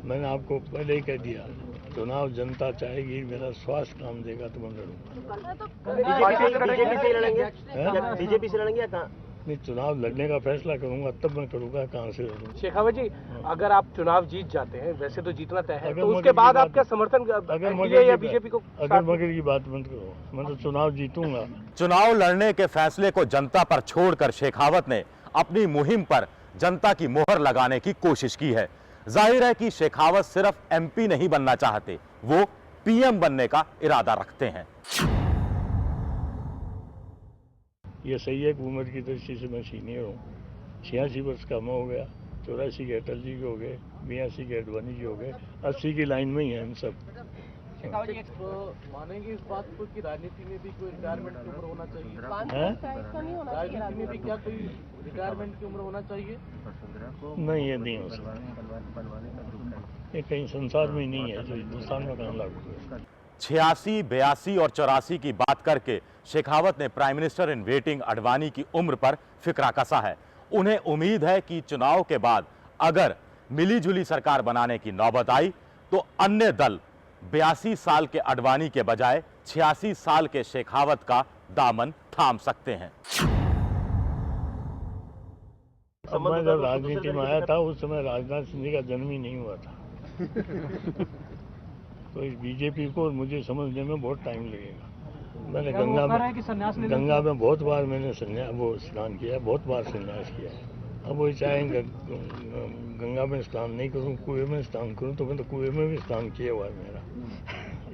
मैंने आपको पहले ही कह दिया, चुनाव जनता चाहेगी, मेरा स्वास्थ्य काम देगा तो मैं लड़ूंगा। बीजेपी से लड़ेंगे या कहाँ? नहीं, चुनाव लड़ने का फैसला करूंगा तब मैं करूंगा कहाँ से लड़ूंगा। शेखावत जी, अगर आप चुनाव जीत जाते हैं, वैसे तो जीतना तय है, अगर तो मगर उसके बाद की आप क्या समर्थन अगर एनडीए मगर या की बीजेपी को? अगर मगर की बात मत करो, मैं तो चुनाव जीतूंगा। चुनाव लड़ने के फैसले को जनता पर छोड़कर शेखावत ने अपनी मुहिम पर जनता की मोहर लगाने की कोशिश की है। जाहिर है कि शेखावत सिर्फ एमपी नहीं बनना चाहते, वो पीएम बनने का इरादा रखते हैं। ये सही है कि उम्र की दृष्टि से मैं सीनियर हूँ। 86 वर्ष का मैं हो गया, 84 के अटल जी के हो गए, 82 के अडवाणी जी हो गए, 80 की लाइन में ही है हम सब। मानेंगे इस बात को कि राजनीति में भी कोई रिटायरमेंट की उम्र होना चाहिए? राजनीति में भी क्या कोई रिटायरमेंट की उम्र होना चाहिए? नहीं, ये नहीं हो सकता। ये कहीं संसार में ही नहीं है, जो हिंदुस्तान में कहाँ लागू है। 86, 82 और 84 की बात करके शेखावत ने prime minister in waiting Advani की उम्र पर फिक्रा कसा है। उन्हें उम्मीद है कि चुनाव के बाद अगर मिलीजुली सरकार बनाने की नौबत आई तो अन्य दल 82 साल के अडवाणी के बजाय 86 साल के शेखावत का दामन थाम सकते हैं। अब मैं जब राजनीति में आया था उस समय राजनाथ सिंह का जन्म ही नहीं हुआ था। तो इस बीजेपी को मुझे समझने में बहुत टाइम लगेगा। मैंने गंगा में बहुत बार मैंने स्नान किया है, बहुत बार संन्यास किया है। अब वो चाहेंगे गंगा में स्नान नहीं करूं, कुएं में स्नान करूं, तो मैं तो कुएं में भी स्नान किया हुआ है मेरा,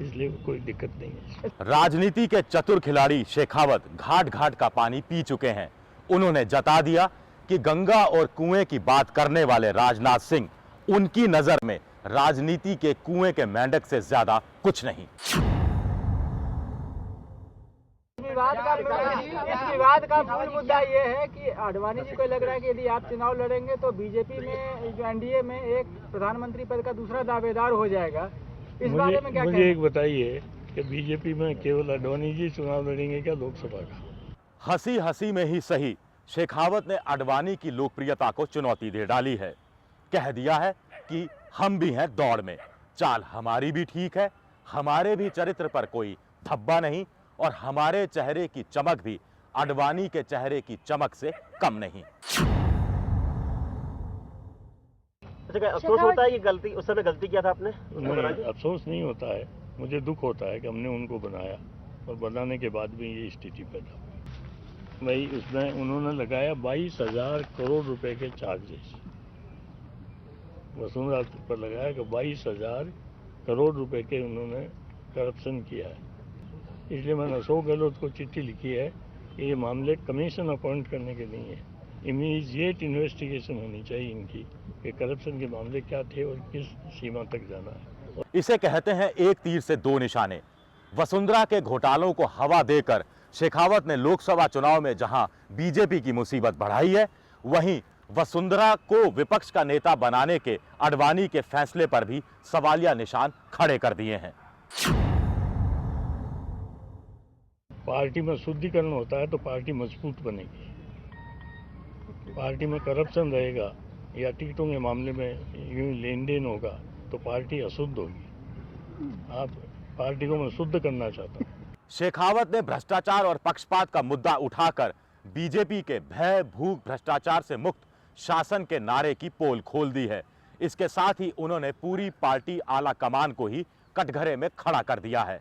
इसलिए कोई दिक्कत नहीं है। राजनीति के चतुर खिलाड़ी शेखावत घाट घाट का पानी पी चुके हैं। उन्होंने जता दिया कि गंगा और कुएं की बात करने वाले राजनाथ सिंह उनकी नजर में राजनीति के कुएं के मेंढक से ज्यादा कुछ नहीं। इस विवाद का मूल मुद्दा ये है कि अडवाणी जी को लग रहा है कि यदि आप चुनाव लड़ेंगे तो बीजेपी में जो एनडीए में एक प्रधानमंत्री पद का दूसरा दावेदार हो जाएगा। इस बारे में क्या कहना? मुझे एक बताइए कि बीजेपी में केवल अडवाणी जी चुनाव लड़ेंगे क्या लोकसभा का? हंसी हंसी में ही सही, शेखावत ने अडवाणी की लोकप्रियता को चुनौती दे डाली है। कह दिया है कि हम भी हैं दौड़ में, चाल हमारी भी ठीक है, हमारे भी चरित्र पर कोई धब्बा नहीं और हमारे चेहरे की चमक भी अडवाणी के चेहरे की चमक से कम नहीं। अच्छा, अफसोस होता है कि गलती उस समय गलती किया था आपने? नहीं, अफसोस नहीं होता है, मुझे दुख होता है कि हमने उनको बनाया और बनाने के बाद भी ये स्थिति पैदा हुई। भाई उसमें उन्होंने लगाया 22,000 करोड़ रुपए के चार्जेस, वसुंधरा पर लगाया कि 22,000 करोड़ रुपए के उन्होंने करप्शन किया है। इसलिए मैंने अशोक गहलोत को चिट्ठी लिखी है कि ये मामले कमीशन अपॉइंट करने के नहीं है, इमीडिएट इन्वेस्टिगेशन होनी चाहिए इनकी कि करप्शन के मामले क्या थे और किस सीमा तक जाना है। इसे कहते हैं एक तीर से दो निशाने। वसुंधरा के घोटालों को हवा देकर शेखावत ने लोकसभा चुनाव में जहां बीजेपी की मुसीबत बढ़ाई है, वहीं वसुंधरा को विपक्ष का नेता बनाने के अडवाणी के फैसले पर भी सवालिया निशान खड़े कर दिए हैं। पार्टी में शुद्धिकरण होता है तो पार्टी मजबूत बनेगी। पार्टी में करप्शन रहेगा या टिकटों के मामले में यूं लेन देन होगा तो पार्टी अशुद्ध होगी। आप पार्टी को मैं शुद्ध करना चाहता हूँ। शेखावत ने भ्रष्टाचार और पक्षपात का मुद्दा उठाकर बीजेपी के भय भूख भ्रष्टाचार से मुक्त शासन के नारे की पोल खोल दी है। इसके साथ ही उन्होंने पूरी पार्टी आला कमान को ही कटघरे में खड़ा कर दिया है।